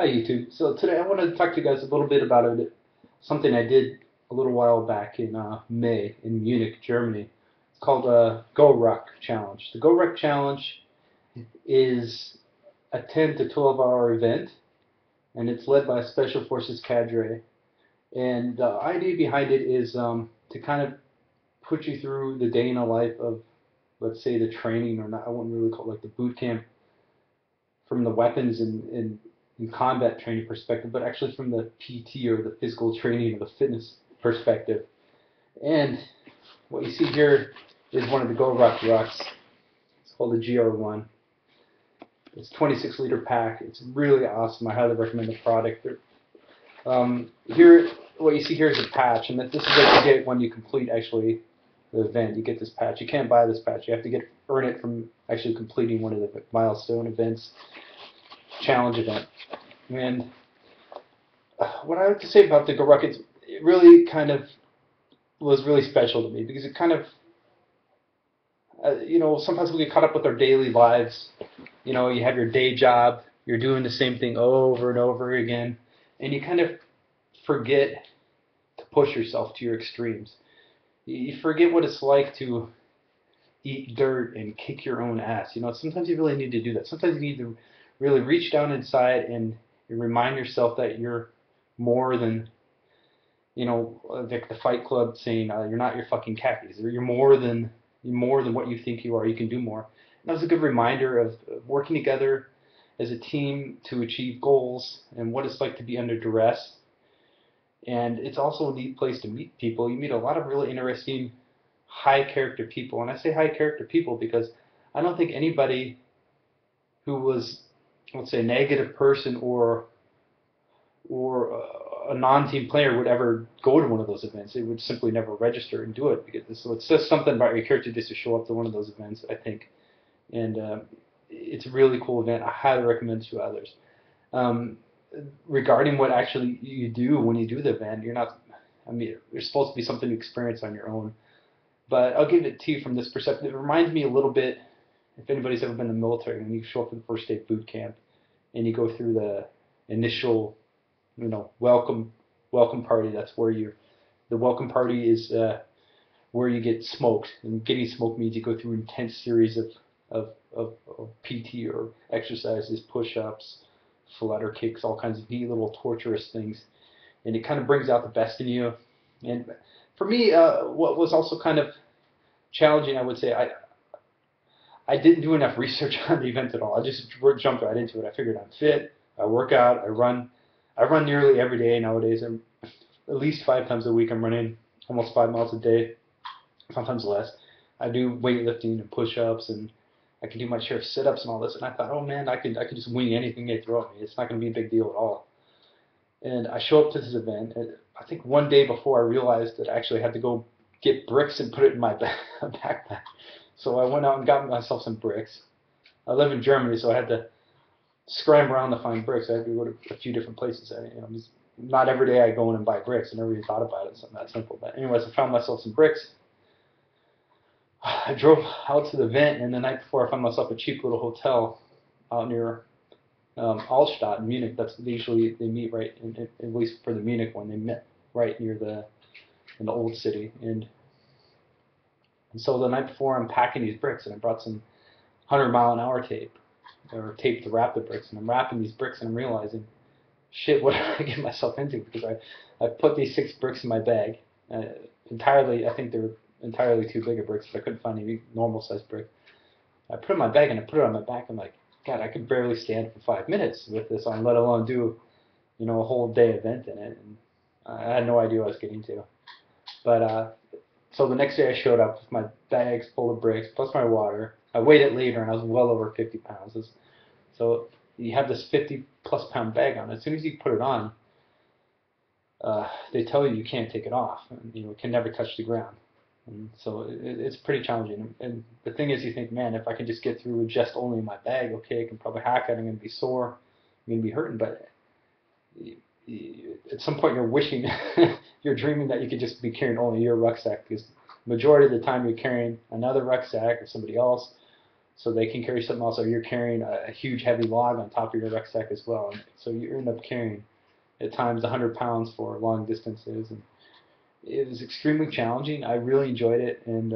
Hi YouTube. So today I want to talk to you guys a little bit about something I did a little while back in May in Munich, Germany. It's called a Goruck Challenge. The Goruck Challenge is a 10 to 12 hour event, and it's led by a Special Forces cadre. And the idea behind it is to kind of put you through the day in the life of, let's say, the training, or not, I wouldn't really call it like the boot camp, from the weapons and combat training perspective, but actually from the PT or the physical training or the fitness perspective. And what you see here is one of the Goruck rucks. It's called the GR1. It's a 26-liter pack. It's really awesome. I highly recommend the product. Here, what you see here is a patch, and this is what you get when you complete actually the event. You get this patch. You can't buy this patch. You have to earn it from actually completing one of the milestone events, challenge event. And what I have to say about the Goruck, it really kind of was really special to me because it kind of, sometimes we get caught up with our daily lives. You know, you have your day job, you're doing the same thing over and over again, and you kind of forget to push yourself to your extremes. You forget what it's like to eat dirt and kick your own ass. You know, sometimes you really need to do that. Sometimes you need to really reach down inside and remind yourself that you're more than, like the Fight Club saying, you're not your fucking khakis. Or you're more than what you think you are. You can do more. And that was a good reminder of working together as a team to achieve goals and what it's like to be under duress. And it's also a neat place to meet people. You meet a lot of really interesting, high character people. And I say high character people because I don't think anybody who was, let's say, a negative person or a non-team player would ever go to one of those events. They would simply never register and do it because so it says something about your character just to show up to one of those events, I think. And it's a really cool event. I highly recommend it to others. Regarding what actually you do when you do the event, it's supposed to be something you experience on your own. But I'll give it to you from this perspective. It reminds me a little bit, if anybody's ever been in the military, when you show up for the first day of boot camp and you go through the initial, welcome party. That's where the welcome party is where you get smoked. And getting smoked means you go through an intense series of PT or exercises, push-ups, flutter kicks, all kinds of neat little torturous things. And it kind of brings out the best in you. And for me, what was also kind of challenging, I would say, I didn't do enough research on the event at all. I just jumped right into it. I figured I'm fit, I work out, I run. I run nearly every day nowadays. At least 5 times a week I'm running almost 5 miles a day, sometimes less. I do weightlifting and push-ups, and I can do my share of sit-ups and all this. And I thought, oh man, I could just wing anything they throw at me. It's not going to be a big deal at all. And I show up to this event, and I think one day before I realized that I actually had to go get bricks and put it in my backpack. So I went out and got myself some bricks. I live in Germany, so I had to scramble around to find bricks. I had to go to a few different places. Not every day I go in and buy bricks. I never even thought about it. It's not that simple. But anyways, I found myself some bricks. I drove out to the event, and the night before I found myself a cheap little hotel out near Altstadt in Munich. That's usually they meet right, at least for the Munich one, they met right near in the old city. And so the night before I'm packing these bricks, and I brought some 100-mile-an-hour tape, or tape to wrap the bricks, and I'm wrapping these bricks, and I'm realizing, shit, what did I get myself into? Because I put these 6 bricks in my bag, I think they were entirely too big of bricks, but I couldn't find any normal sized brick. I put it in my bag and I put it on my back. I'm like, God, I could barely stand for 5 minutes with this on, let alone do, a whole day event in it. And I had no idea what I was getting to. But so the next day I showed up with my bags full of bricks plus my water. I weighed it later and I was well over 50 pounds. So you have this 50-plus pound bag on. As soon as you put it on, they tell you can't take it off. And, it can never touch the ground. And so it's pretty challenging. And the thing is, you think, man, if I can just get through with just only my bag, okay, I can probably hack it. I'm going to be sore. I'm going to be hurting. But at some point, you're wishing, you're dreaming that you could just be carrying only your rucksack, because the majority of the time you're carrying another rucksack or somebody else. so they can carry something else, or you're carrying a huge heavy log on top of your rucksack as well. And so you end up carrying at times 100 pounds for long distances, and it was extremely challenging. I really enjoyed it, and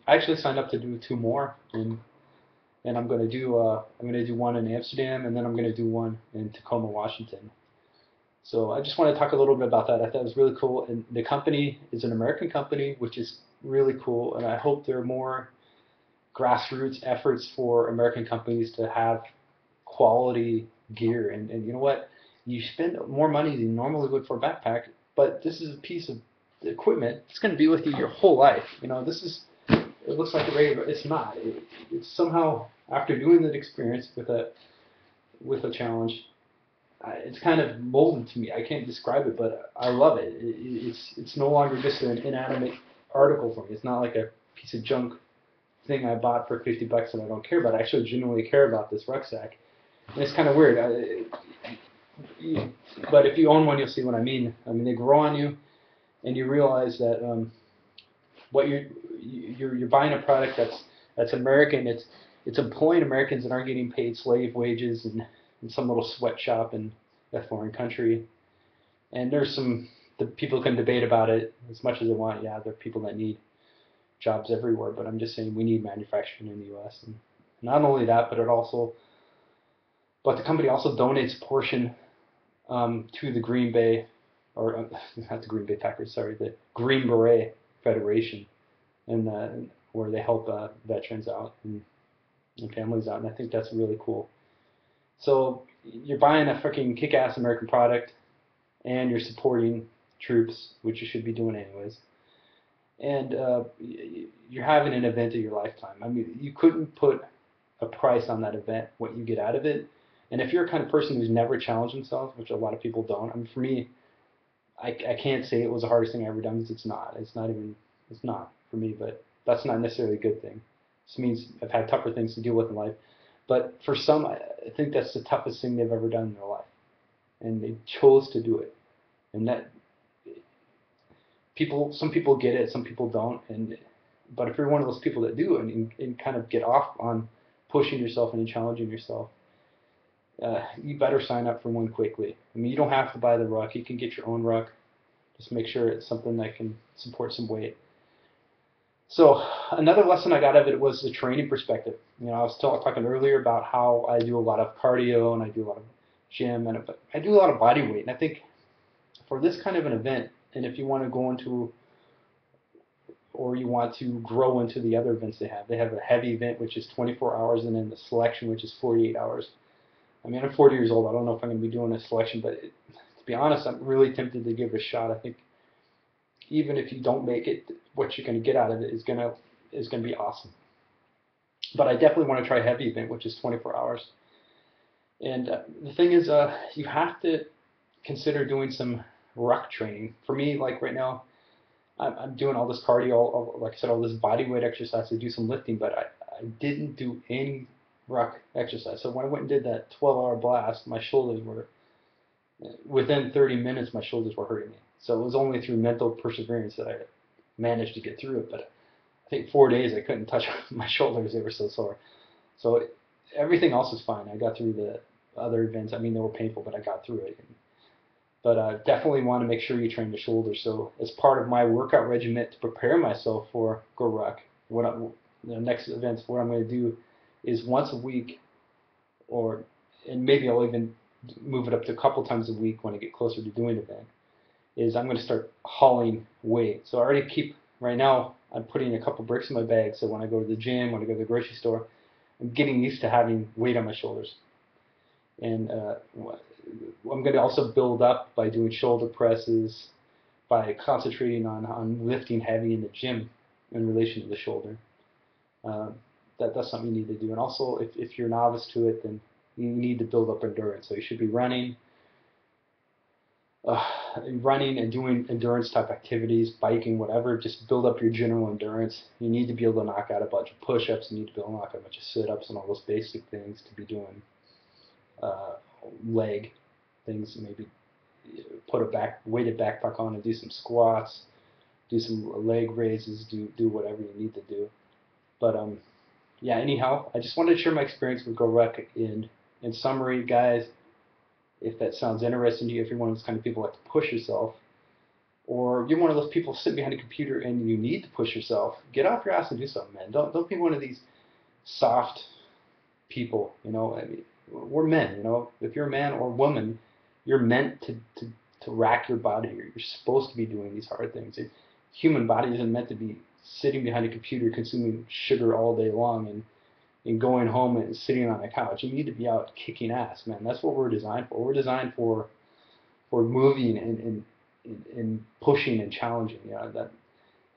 I actually signed up to do 2 more, and I'm gonna do one in Amsterdam, and then I'm gonna do one in Tacoma, Washington. So I just want to talk a little bit about that. I thought it was really cool, and the company is an American company, which is really cool, and I hope there are more grassroots efforts for American companies to have quality gear. And you know what? You spend more money than you normally would for a backpack, but this is a piece of equipment. It's going to be with you your whole life. You know, it looks like a regular, it's not. It's somehow, after doing that experience with a challenge, it's kind of molded to me. I can't describe it, but I love it. It's no longer just an inanimate article for me. It's not like a piece of junk thing I bought for $50 and I don't care about. I actually genuinely care about this rucksack. And it's kind of weird. But if you own one, you'll see what I mean. I mean, they grow on you, and you realize that what you're buying a product that's American. It's employing Americans that aren't getting paid slave wages in some little sweatshop in a foreign country. And the people can debate about it as much as they want. Yeah, there are people that need jobs everywhere, but I'm just saying we need manufacturing in the U.S. And not only that, but the company also donates a portion to the Green Bay, or not the Green Bay Packers, sorry, the Green Beret Federation, and where they help veterans out and families out, and I think that's really cool. So you're buying a freaking kick-ass American product, and you're supporting troops, which you should be doing anyways. And you're having an event of your lifetime. I mean, you couldn't put a price on that event, what you get out of it. And if you're a kind of person who's never challenged themselves, which a lot of people don't, I mean, for me, I can't say it was the hardest thing I ever done, because it's not. It's not for me, but that's not necessarily a good thing. This means I've had tougher things to deal with in life. But for some, I think that's the toughest thing they've ever done in their life. And they chose to do it. And that, some people get it, some people don't. But if you're one of those people that do and kind of get off on pushing yourself and challenging yourself, you better sign up for one quickly. I mean, you don't have to buy the ruck. You can get your own ruck. Just make sure it's something that can support some weight. So another lesson I got out of it was the training perspective. You know, I was talking earlier about how I do a lot of cardio and I do a lot of gym, and I do a lot of body weight. And I think for this kind of an event, and if you want to go into or you want to grow into the other events they have a heavy event which is 24 hours, and then the selection which is 48 hours. I mean, I'm 40 years old. I don't know if I'm going to be doing a selection, but to be honest, I'm really tempted to give it a shot. I think even if you don't make it, what you're going to get out of it is going to be awesome. But I definitely want to try a heavy event, which is 24 hours. And the thing is, you have to consider doing some ruck training. For me, like right now, I'm doing all this cardio, like I said, all this body weight exercise to do some lifting, but I didn't do any ruck exercise. So when I went and did that 12-hour blast, my shoulders were, within 30 minutes, my shoulders were hurting me. So it was only through mental perseverance that I managed to get through it. But I think 4 days I couldn't touch my shoulders; they were so sore. So everything else was fine. I got through the other events. I mean, they were painful, but I got through it. But definitely want to make sure you train the shoulders. So as part of my workout regimen to prepare myself for Goruck, the next events, what I'm going to do is once a week, and maybe I'll even move it up to a couple times a week when I get closer to doing the event, is I'm going to start hauling weight. So I already right now, I'm putting a couple bricks in my bag, so when I go to the gym, when I go to the grocery store, I'm getting used to having weight on my shoulders. And I'm going to also build up by doing shoulder presses, by concentrating on lifting heavy in the gym in relation to the shoulder. That's something you need to do. And also, if you're a novice to it, then you need to build up endurance. So you should be running and doing endurance type activities, biking, whatever. Just build up your general endurance. You need to be able to knock out a bunch of push-ups. You need to be able to knock out a bunch of sit-ups and all those basic things to be doing leg things. Maybe put a weighted backpack on and do some squats, do some leg raises, do whatever you need to do. But yeah, anyhow, I just wanted to share my experience with Goruck. In summary, guys, if that sounds interesting to you, if you're one of those kind of people that like to push yourself, or you're one of those people sitting behind a computer and you need to push yourself, get off your ass and do something, man. Don't be one of these soft people. I mean, we're men. If you're a man or woman, you're meant to rack your body. You're supposed to be doing these hard things. The human body isn't meant to be sitting behind a computer consuming sugar all day long and going home and sitting on a couch. You need to be out kicking ass, man. That's what we're designed for. We're designed for moving and pushing and challenging. That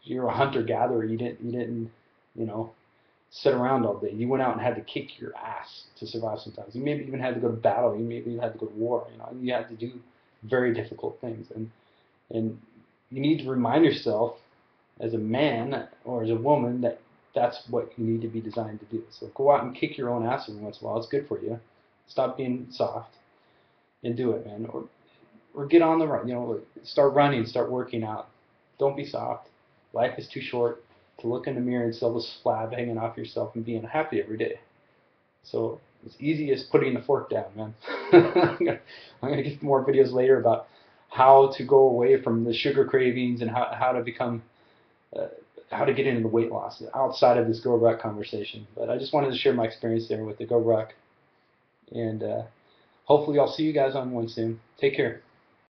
you're a hunter gatherer. You didn't you know sit around all day. You went out and had to kick your ass to survive sometimes. You maybe even had to go to battle. You maybe even had to go to war. You had to do very difficult things. And you need to remind yourself as a man or as a woman that that's what you need to be designed to do. So go out and kick your own ass every once in a while. It's good for you. Stop being soft and do it, man. Or get on the run. Start running, start working out. Don't be soft. Life is too short to look in the mirror and see all this flab hanging off yourself and being happy every day. So it's easy as putting the fork down, man. I'm gonna get more videos later about how to go away from the sugar cravings and how to become how to get into the weight loss outside of this Go Ruck conversation. But I just wanted to share my experience there with the Go Ruck, and hopefully I'll see you guys on one soon. Take care.